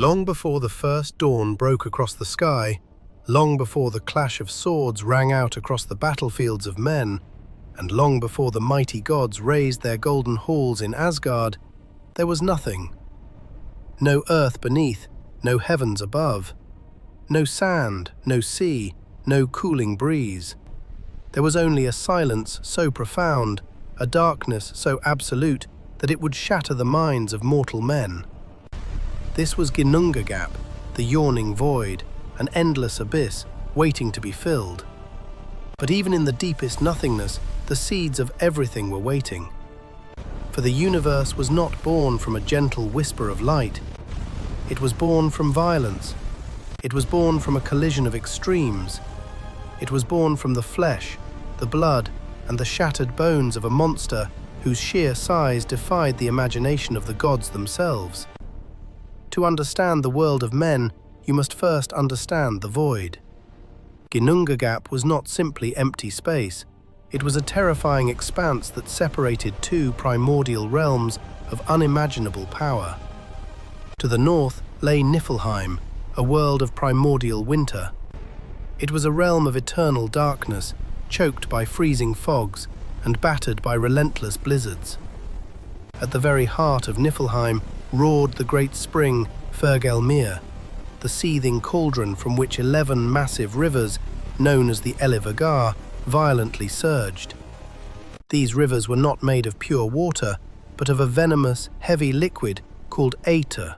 Long before the first dawn broke across the sky, long before the clash of swords rang out across the battlefields of men, and long before the mighty gods raised their golden halls in Asgard, there was nothing. No earth beneath, no heavens above. No sand, no sea, no cooling breeze. There was only a silence so profound, a darkness so absolute that it would shatter the minds of mortal men. This was Ginnungagap, the yawning void, an endless abyss waiting to be filled. But even in the deepest nothingness, the seeds of everything were waiting. For the universe was not born from a gentle whisper of light. It was born from violence. It was born from a collision of extremes. It was born from the flesh, the blood, and the shattered bones of a monster whose sheer size defied the imagination of the gods themselves. To understand the world of men, you must first understand the void. Ginnungagap was not simply empty space. It was a terrifying expanse that separated two primordial realms of unimaginable power. To the north lay Niflheim, a world of primordial winter. It was a realm of eternal darkness, choked by freezing fogs and battered by relentless blizzards. At the very heart of Niflheim roared the great spring Ymir, the seething cauldron from which 11 massive rivers, known as the Ylir, violently surged. These rivers were not made of pure water, but of a venomous, heavy liquid called aether.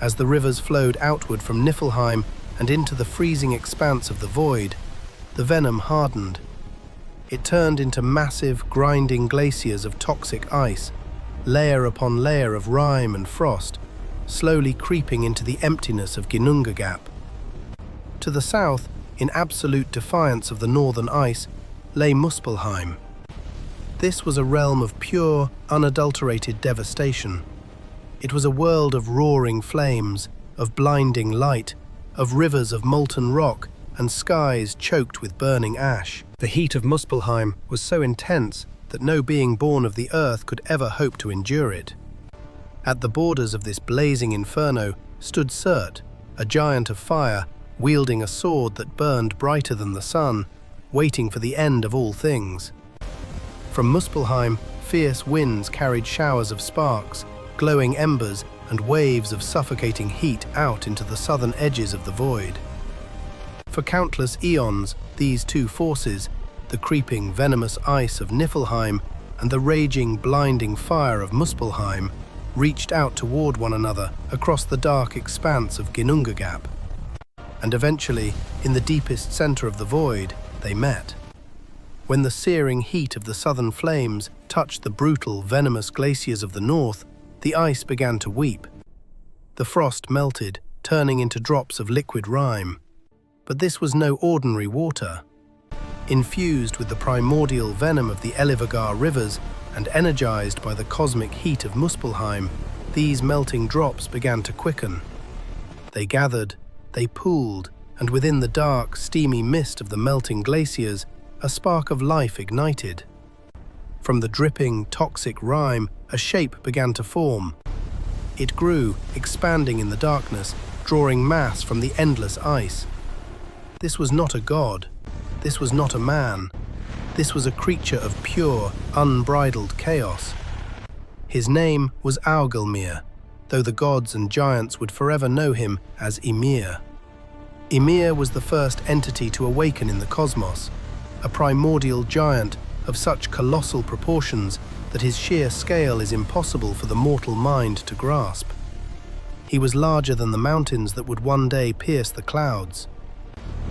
As the rivers flowed outward from Niflheim and into the freezing expanse of the void, the venom hardened. It turned into massive, grinding glaciers of toxic ice, layer upon layer of rime and frost, slowly creeping into the emptiness of Ginnungagap. To the south, in absolute defiance of the northern ice, lay Muspelheim. This was a realm of pure, unadulterated devastation. It was a world of roaring flames, of blinding light, of rivers of molten rock, and skies choked with burning ash. The heat of Muspelheim was so intense that no being born of the earth could ever hope to endure it. At the borders of this blazing inferno stood Surt, a giant of fire, wielding a sword that burned brighter than the sun, waiting for the end of all things. From Muspelheim, fierce winds carried showers of sparks, glowing embers, and waves of suffocating heat out into the southern edges of the void. For countless eons, these two forces, the creeping, venomous ice of Niflheim and the raging, blinding fire of Muspelheim, reached out toward one another across the dark expanse of Ginnungagap. And eventually, in the deepest center of the void, they met. When the searing heat of the southern flames touched the brutal, venomous glaciers of the north, the ice began to weep. The frost melted, turning into drops of liquid rime. But this was no ordinary water. Infused with the primordial venom of the Ylir rivers and energized by the cosmic heat of Muspelheim, these melting drops began to quicken. They gathered, they pooled, and within the dark, steamy mist of the melting glaciers, a spark of life ignited. From the dripping, toxic rime, a shape began to form. It grew, expanding in the darkness, drawing mass from the endless ice. This was not a god. This was not a man. This was a creature of pure, unbridled chaos. His name was Ymir, though the gods and giants would forever know him as Ymir. Ymir was the first entity to awaken in the cosmos, a primordial giant of such colossal proportions that his sheer scale is impossible for the mortal mind to grasp. He was larger than the mountains that would one day pierce the clouds.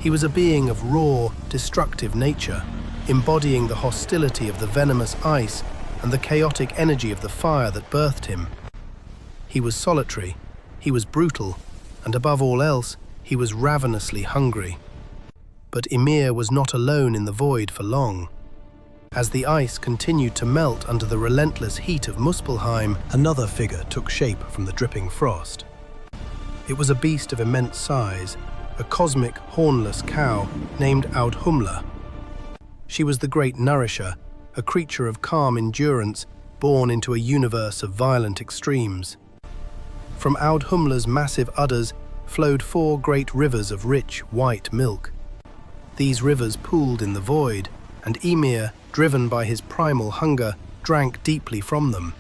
He was a being of raw, destructive nature, embodying the hostility of the venomous ice and the chaotic energy of the fire that birthed him. He was solitary, he was brutal, and above all else, he was ravenously hungry. But Ymir was not alone in the void for long. As the ice continued to melt under the relentless heat of Muspelheim, another figure took shape from the dripping frost. It was a beast of immense size, a cosmic, hornless cow named Audhumla. She was the great nourisher, a creature of calm endurance, born into a universe of violent extremes. From Audhumla's massive udders flowed 4 great rivers of rich, white milk. These rivers pooled in the void, and Ymir, driven by his primal hunger, drank deeply from them.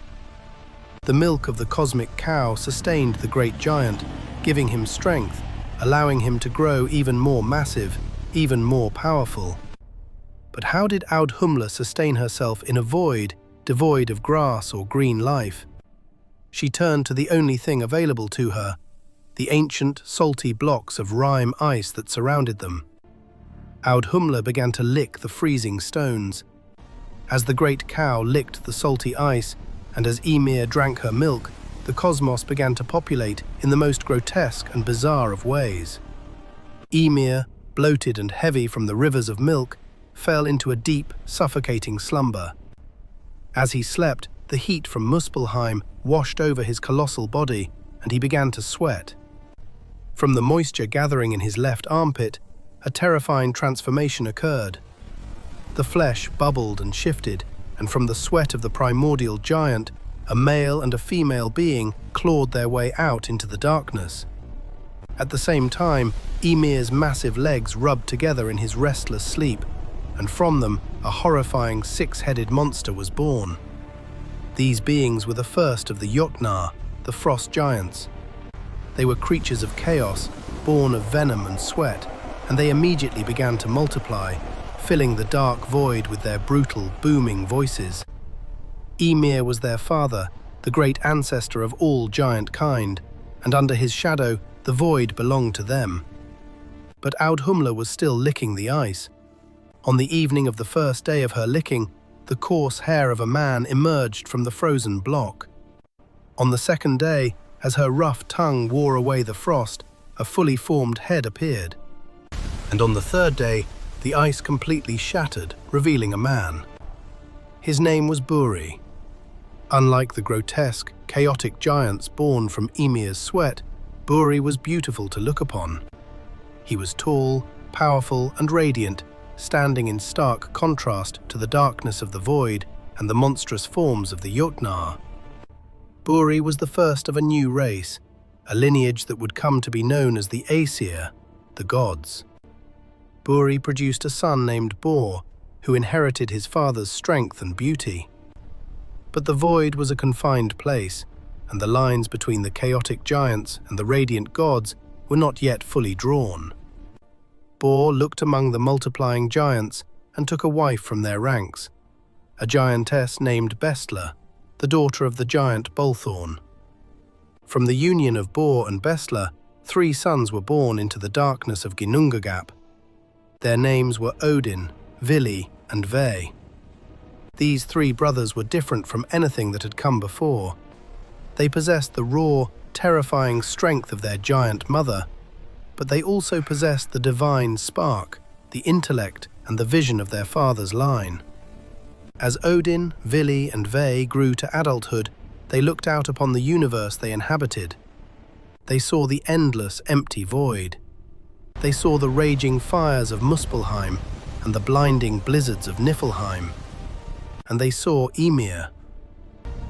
The milk of the cosmic cow sustained the great giant, giving him strength, allowing him to grow even more massive, even more powerful. But how did Audhumla sustain herself in a void, devoid of grass or green life? She turned to the only thing available to her, the ancient, salty blocks of rime ice that surrounded them. Audhumla began to lick the freezing stones. As the great cow licked the salty ice, and as Ymir drank her milk, the cosmos began to populate in the most grotesque and bizarre of ways. Ymir, bloated and heavy from the rivers of milk, fell into a deep, suffocating slumber. As he slept, the heat from Muspelheim washed over his colossal body, and he began to sweat. From the moisture gathering in his left armpit, a terrifying transformation occurred. The flesh bubbled and shifted, and from the sweat of the primordial giant, a male and a female being clawed their way out into the darkness. At the same time, Ymir's massive legs rubbed together in his restless sleep, and from them a horrifying 6-headed monster was born. These beings were the first of the Jotnar, the frost giants. They were creatures of chaos, born of venom and sweat, and they immediately began to multiply, filling the dark void with their brutal, booming voices. Ymir was their father, the great ancestor of all giant kind, and under his shadow, the void belonged to them. But Audhumla was still licking the ice. On the evening of the first day of her licking, the coarse hair of a man emerged from the frozen block. On the second day, as her rough tongue wore away the frost, a fully formed head appeared. And on the third day, the ice completely shattered, revealing a man. His name was Buri. Unlike the grotesque, chaotic giants born from Ymir's sweat, Buri was beautiful to look upon. He was tall, powerful, and radiant, standing in stark contrast to the darkness of the void and the monstrous forms of the Jotnar. Buri was the first of a new race, a lineage that would come to be known as the Aesir, the gods. Buri produced a son named Bor, who inherited his father's strength and beauty. But the void was a confined place, and the lines between the chaotic giants and the radiant gods were not yet fully drawn. Bor looked among the multiplying giants and took a wife from their ranks, a giantess named Bestla, the daughter of the giant Bolthorn. From the union of Bor and Bestla, 3 sons were born into the darkness of Ginnungagap. Their names were Odin, Vili, and Ve. These 3 brothers were different from anything that had come before. They possessed the raw, terrifying strength of their giant mother, but they also possessed the divine spark, the intellect, and the vision of their father's line. As Odin, Vili, and Ve grew to adulthood, they looked out upon the universe they inhabited. They saw the endless, empty void. They saw the raging fires of Muspelheim and the blinding blizzards of Niflheim. And they saw Ymir.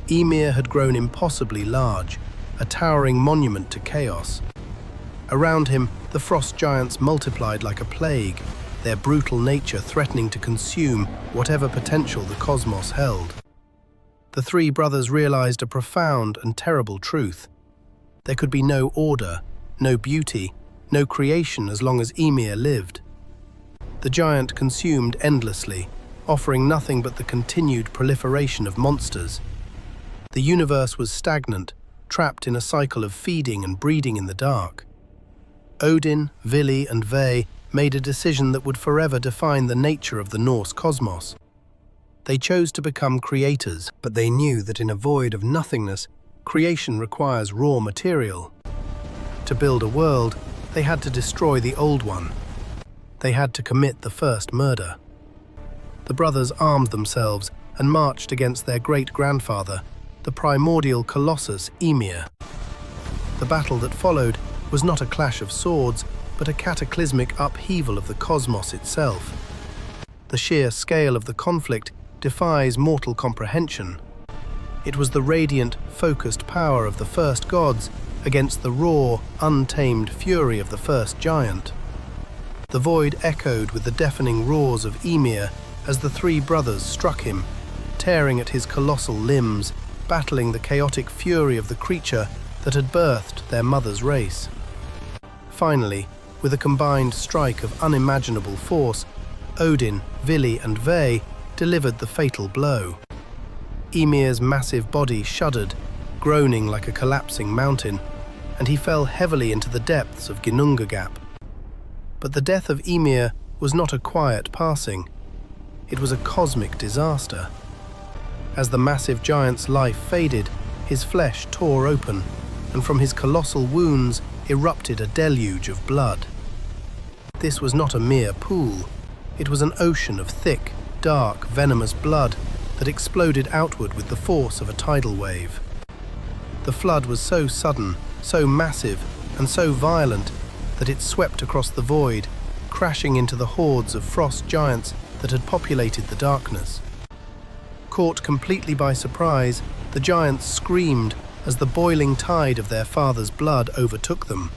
Ymir had grown impossibly large, a towering monument to chaos. Around him, the frost giants multiplied like a plague, their brutal nature threatening to consume whatever potential the cosmos held. The 3 brothers realized a profound and terrible truth. There could be no order, no beauty, no creation as long as Ymir lived. The giant consumed endlessly, offering nothing but the continued proliferation of monsters. The universe was stagnant, trapped in a cycle of feeding and breeding in the dark. Odin, Vili, and Ve made a decision that would forever define the nature of the Norse cosmos. They chose to become creators, but they knew that in a void of nothingness, creation requires raw material. To build a world, they had to destroy the old one. They had to commit the first murder. The brothers armed themselves and marched against their great-grandfather, the primordial colossus Ymir. The battle that followed was not a clash of swords, but a cataclysmic upheaval of the cosmos itself. The sheer scale of the conflict defies mortal comprehension. It was the radiant, focused power of the first gods against the raw, untamed fury of the first giant. The void echoed with the deafening roars of Ymir as the three brothers struck him, tearing at his colossal limbs, battling the chaotic fury of the creature that had birthed their mother's race. Finally, with a combined strike of unimaginable force, Odin, Vili and Ve delivered the fatal blow. Ymir's massive body shuddered, groaning like a collapsing mountain, and he fell heavily into the depths of Ginnungagap. But the death of Ymir was not a quiet passing. It was a cosmic disaster. As the massive giant's life faded, his flesh tore open, and from his colossal wounds erupted a deluge of blood. This was not a mere pool. It was an ocean of thick, dark, venomous blood that exploded outward with the force of a tidal wave. The flood was so sudden, so massive, and so violent that it swept across the void, crashing into the hordes of frost giants that had populated the darkness. Caught completely by surprise, the giants screamed as the boiling tide of their father's blood overtook them.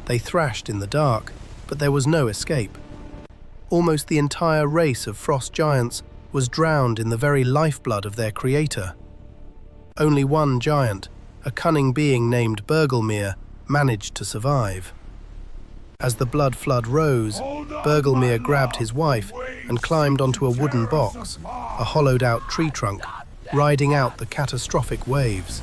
They thrashed in the dark, but there was no escape. Almost the entire race of frost giants was drowned in the very lifeblood of their creator. Only one giant, a cunning being named Bergelmir, managed to survive. As the blood flood rose, Bergelmir grabbed his wife and climbed onto a wooden box, a hollowed-out tree trunk, riding out the catastrophic waves.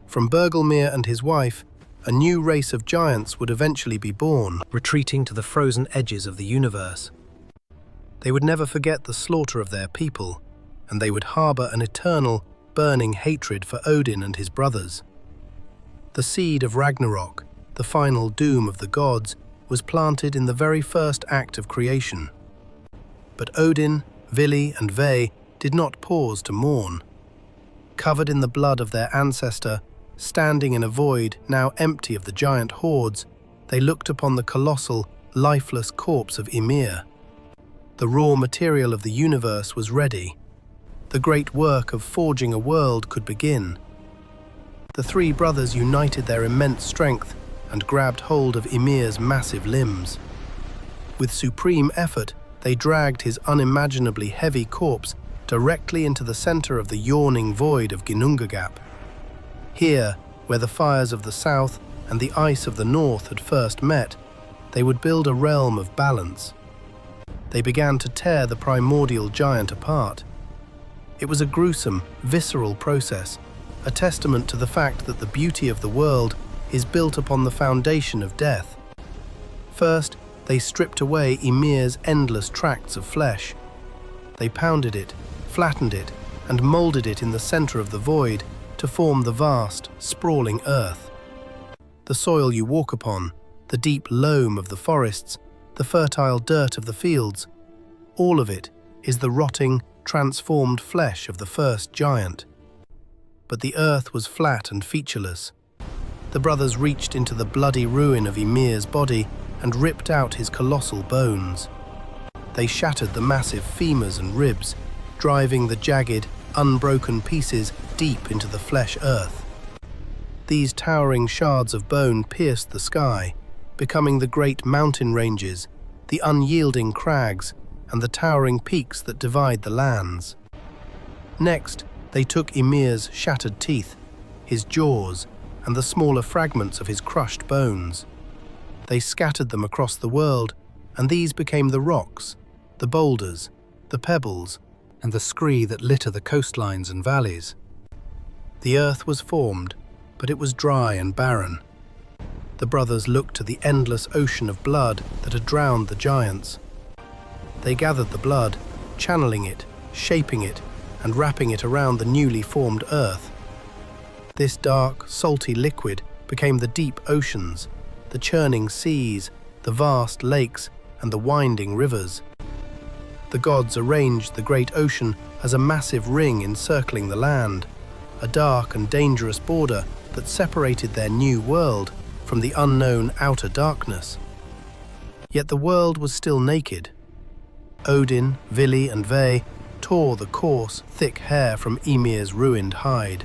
From Bergelmir and his wife, a new race of giants would eventually be born, retreating to the frozen edges of the universe. They would never forget the slaughter of their people, and they would harbor an eternal, burning hatred for Odin and his brothers. The seed of Ragnarok, the final doom of the gods, was planted in the very first act of creation. But Odin, Vili and Ve did not pause to mourn. Covered in the blood of their ancestor, standing in a void now empty of the giant hordes, they looked upon the colossal, lifeless corpse of Ymir. The raw material of the universe was ready. The great work of forging a world could begin. The three brothers united their immense strength and grabbed hold of Ymir's massive limbs. With supreme effort, they dragged his unimaginably heavy corpse directly into the center of the yawning void of Ginnungagap. Here, where the fires of the south and the ice of the north had first met, they would build a realm of balance. They began to tear the primordial giant apart. It was a gruesome, visceral process, a testament to the fact that the beauty of the world is built upon the foundation of death. First, they stripped away Ymir's endless tracts of flesh. They pounded it, flattened it, and molded it in the center of the void to form the vast, sprawling earth. The soil you walk upon, the deep loam of the forests, the fertile dirt of the fields, all of it is the rotting, transformed flesh of the first giant. But the earth was flat and featureless. The brothers reached into the bloody ruin of Ymir's body and ripped out his colossal bones. They shattered the massive femurs and ribs, driving the jagged, unbroken pieces deep into the flesh earth. These towering shards of bone pierced the sky, becoming the great mountain ranges, the unyielding crags, and the towering peaks that divide the lands. Next, they took Ymir's shattered teeth, his jaws, and the smaller fragments of his crushed bones. They scattered them across the world, and these became the rocks, the boulders, the pebbles, and the scree that litter the coastlines and valleys. The earth was formed, but it was dry and barren. The brothers looked to the endless ocean of blood that had drowned the giants. They gathered the blood, channeling it, shaping it, and wrapping it around the newly formed earth. This dark, salty liquid became the deep oceans, the churning seas, the vast lakes, and the winding rivers. The gods arranged the great ocean as a massive ring encircling the land, a dark and dangerous border that separated their new world from the unknown outer darkness. Yet the world was still naked. Odin, Vili, and Ve tore the coarse, thick hair from Ymir's ruined hide.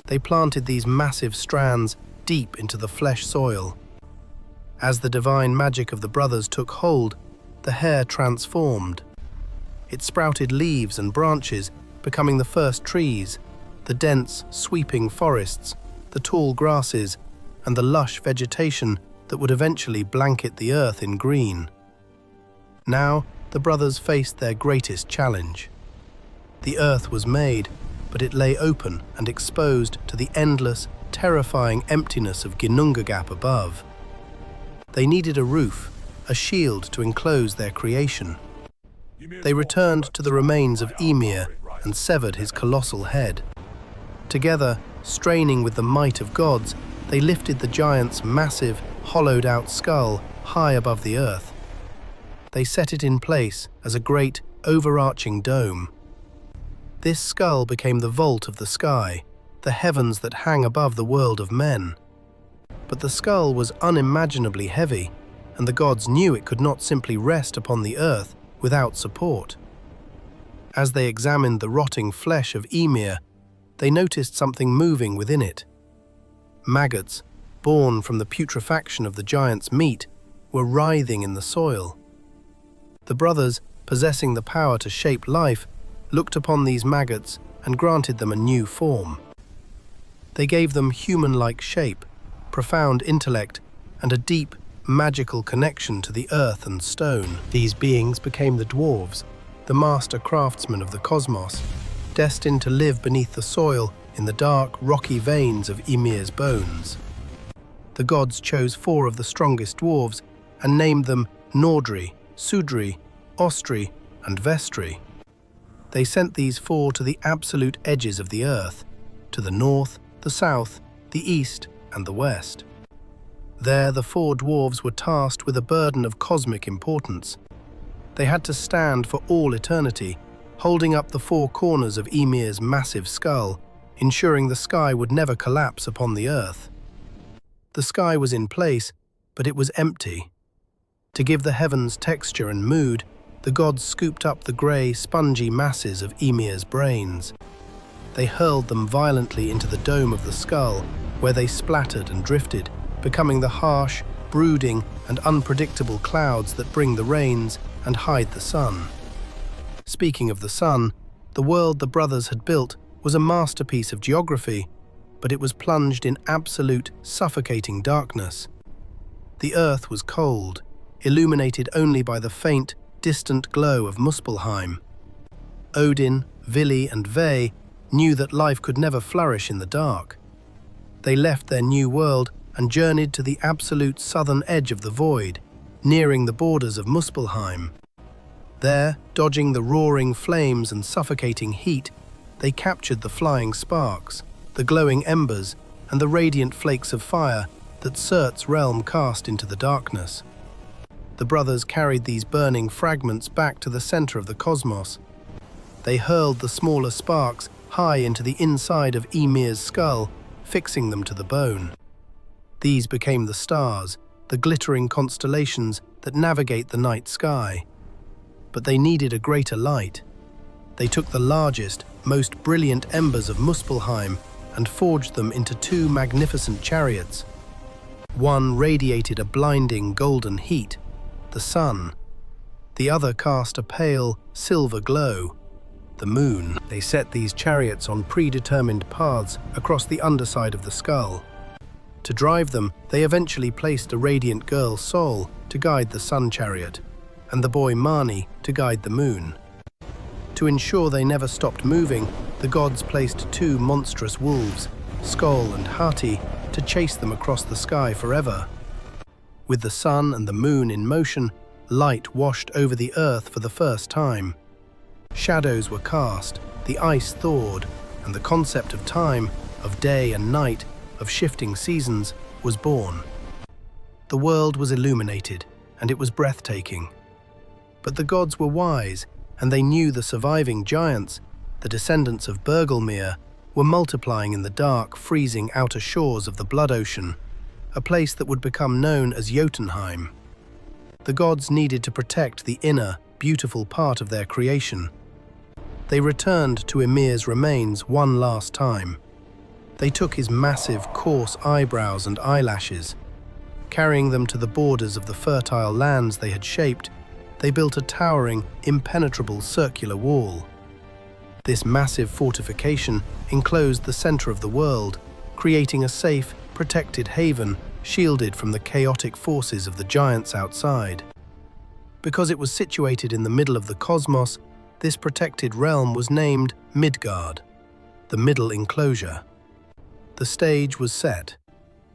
They planted these massive strands deep into the flesh soil. As the divine magic of the brothers took hold, the hair transformed. It sprouted leaves and branches, becoming the first trees, the dense, sweeping forests, the tall grasses, and the lush vegetation that would eventually blanket the earth in green. Now, the brothers faced their greatest challenge. The earth was made, but it lay open and exposed to the endless, terrifying emptiness of Ginnungagap above. They needed a roof, a shield to enclose their creation. They returned to the remains of Ymir and severed his colossal head. Together, straining with the might of gods, they lifted the giant's massive, hollowed-out skull high above the earth. They set it in place as a great, overarching dome. This skull became the vault of the sky, the heavens that hang above the world of men. But the skull was unimaginably heavy, and the gods knew it could not simply rest upon the earth without support. As they examined the rotting flesh of Ymir, they noticed something moving within it. Maggots, born from the putrefaction of the giant's meat, were writhing in the soil. The brothers, possessing the power to shape life, looked upon these maggots and granted them a new form. They gave them human-like shape, profound intellect, and a deep, magical connection to the earth and stone. These beings became the dwarves, the master craftsmen of the cosmos, destined to live beneath the soil in the dark, rocky veins of Ymir's bones. The gods chose 4 of the strongest dwarves and named them Nordri, Sudri, Ostri, and Vestri. They sent these 4 to the absolute edges of the earth, to the north, the south, the east, and the west. There, the 4 dwarves were tasked with a burden of cosmic importance. They had to stand for all eternity, holding up the 4 corners of Ymir's massive skull, ensuring the sky would never collapse upon the earth. The sky was in place, but it was empty. To give the heavens texture and mood, the gods scooped up the grey, spongy masses of Ymir's brains. They hurled them violently into the dome of the skull, where they splattered and drifted, becoming the harsh, brooding, and unpredictable clouds that bring the rains and hide the sun. Speaking of the sun, the world the brothers had built was a masterpiece of geography, but it was plunged in absolute, suffocating darkness. The earth was cold, illuminated only by the faint, distant glow of Muspelheim. Odin, Vili, and Ve knew that life could never flourish in the dark. They left their new world and journeyed to the absolute southern edge of the void, nearing the borders of Muspelheim. There, dodging the roaring flames and suffocating heat, they captured the flying sparks, the glowing embers, and the radiant flakes of fire that Surt's realm cast into the darkness. The brothers carried these burning fragments back to the center of the cosmos. They hurled the smaller sparks high into the inside of Ymir's skull, fixing them to the bone. These became the stars, the glittering constellations that navigate the night sky. But they needed a greater light. They took the largest, most brilliant embers of Muspelheim and forged them into 2 magnificent chariots. One radiated a blinding golden heat, the sun. The other cast a pale, silver glow, the moon. They set these chariots on predetermined paths across the underside of the skull. To drive them, they eventually placed a radiant girl Sol to guide the sun chariot, and the boy Mani to guide the moon. To ensure they never stopped moving, the gods placed 2 monstrous wolves, Skoll and Hati, to chase them across the sky forever. With the sun and the moon in motion, light washed over the earth for the first time. Shadows were cast, the ice thawed, and the concept of time, of day and night, of shifting seasons, was born. The world was illuminated, and it was breathtaking. But the gods were wise, and they knew the surviving giants, the descendants of Bergelmir, were multiplying in the dark, freezing outer shores of the Blood Ocean, a place that would become known as Jotunheim. The gods needed to protect the inner, beautiful part of their creation. They returned to Ymir's remains one last time. They took his massive, coarse eyebrows and eyelashes. Carrying them to the borders of the fertile lands they had shaped, they built a towering, impenetrable circular wall. This massive fortification enclosed the center of the world, creating a safe, protected haven shielded from the chaotic forces of the giants outside. Because it was situated in the middle of the cosmos, this protected realm was named Midgard, the middle enclosure. The stage was set.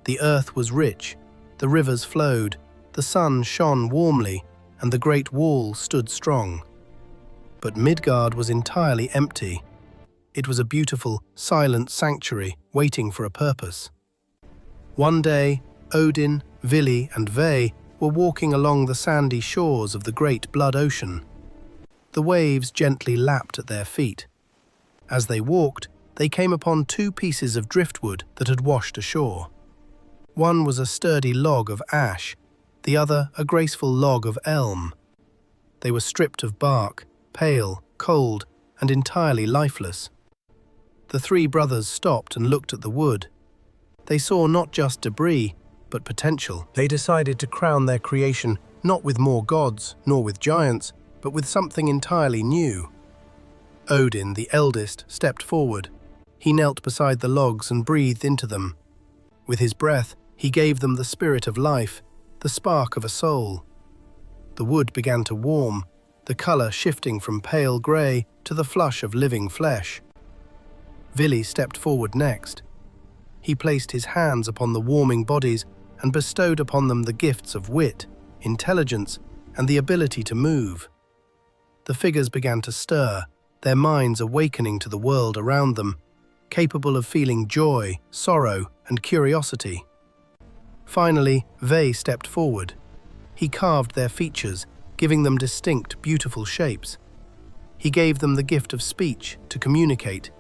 The earth was rich, the rivers flowed, the sun shone warmly, and the great wall stood strong. But Midgard was entirely empty. It was a beautiful, silent sanctuary waiting for a purpose. One day, Odin, Vili, and Ve were walking along the sandy shores of the great blood ocean. The waves gently lapped at their feet. As they walked, they came upon two pieces of driftwood that had washed ashore. One was a sturdy log of ash, the other a graceful log of elm. They were stripped of bark, pale, cold, and entirely lifeless. The three brothers stopped and looked at the wood. They saw not just debris, but potential. They decided to crown their creation not with more gods, nor with giants, but with something entirely new. Odin, the eldest, stepped forward. He knelt beside the logs and breathed into them. With his breath, he gave them the spirit of life, the spark of a soul. The wood began to warm, the color shifting from pale grey to the flush of living flesh. Vili stepped forward next. He placed his hands upon the warming bodies and bestowed upon them the gifts of wit, intelligence, and the ability to move. The figures began to stir, their minds awakening to the world around them, capable of feeling joy, sorrow, and curiosity. Finally, Ve stepped forward. He carved their features, giving them distinct, beautiful shapes. He gave them the gift of speech to communicate,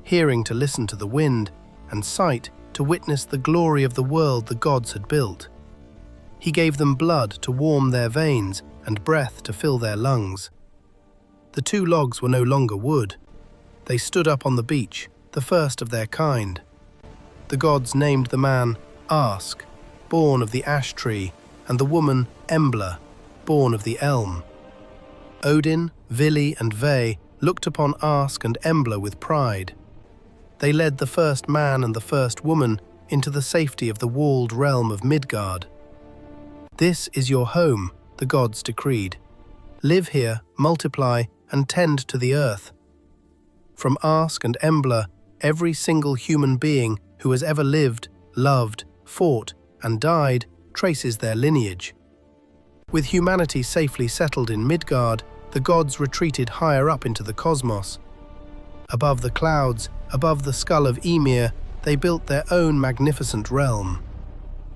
hearing to listen to the wind, and sight to witness the glory of the world the gods had built. He gave them blood to warm their veins and breath to fill their lungs. The two logs were no longer wood. They stood up on the beach, the first of their kind. The gods named the man Ask, born of the ash tree, and the woman Embla, born of the elm. Odin, Vili, and Ve looked upon Ask and Embla with pride. They led the first man and the first woman into the safety of the walled realm of Midgard. "This is your home," the gods decreed. "Live here, multiply, and tend to the earth." From Ask and Embla, every single human being who has ever lived, loved, fought, and died traces their lineage. With humanity safely settled in Midgard, the gods retreated higher up into the cosmos. Above the clouds, above the skull of Ymir, they built their own magnificent realm.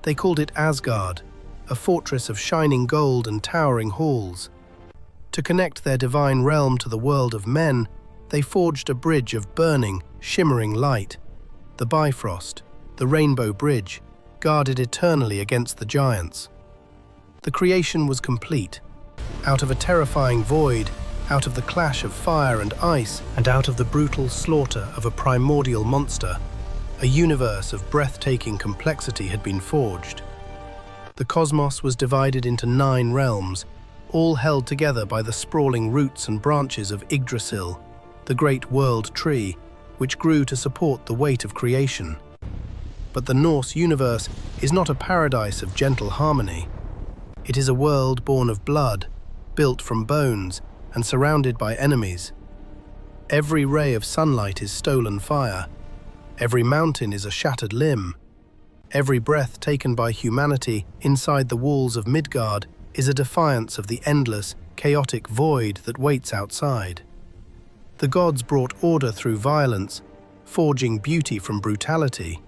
They called it Asgard, a fortress of shining gold and towering halls. To connect their divine realm to the world of men, they forged a bridge of burning, shimmering light. The Bifrost, the Rainbow Bridge, guarded eternally against the giants. The creation was complete. Out of a terrifying void, out of the clash of fire and ice, and out of the brutal slaughter of a primordial monster, a universe of breathtaking complexity had been forged. The cosmos was divided into 9 realms, all held together by the sprawling roots and branches of Yggdrasil, the great world tree, which grew to support the weight of creation. But the Norse universe is not a paradise of gentle harmony. It is a world born of blood, built from bones, and surrounded by enemies. Every ray of sunlight is stolen fire. Every mountain is a shattered limb. Every breath taken by humanity inside the walls of Midgard is a defiance of the endless, chaotic void that waits outside. The gods brought order through violence, forging beauty from brutality.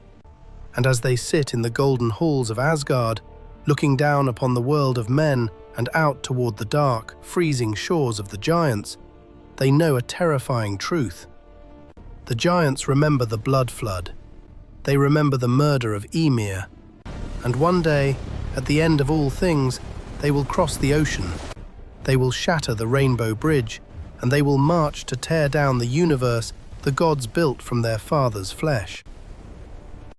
And as they sit in the golden halls of Asgard, looking down upon the world of men and out toward the dark, freezing shores of the giants, they know a terrifying truth. The giants remember the blood flood. They remember the murder of Ymir. And one day, at the end of all things, they will cross the ocean. They will shatter the Rainbow Bridge, and they will march to tear down the universe the gods built from their father's flesh.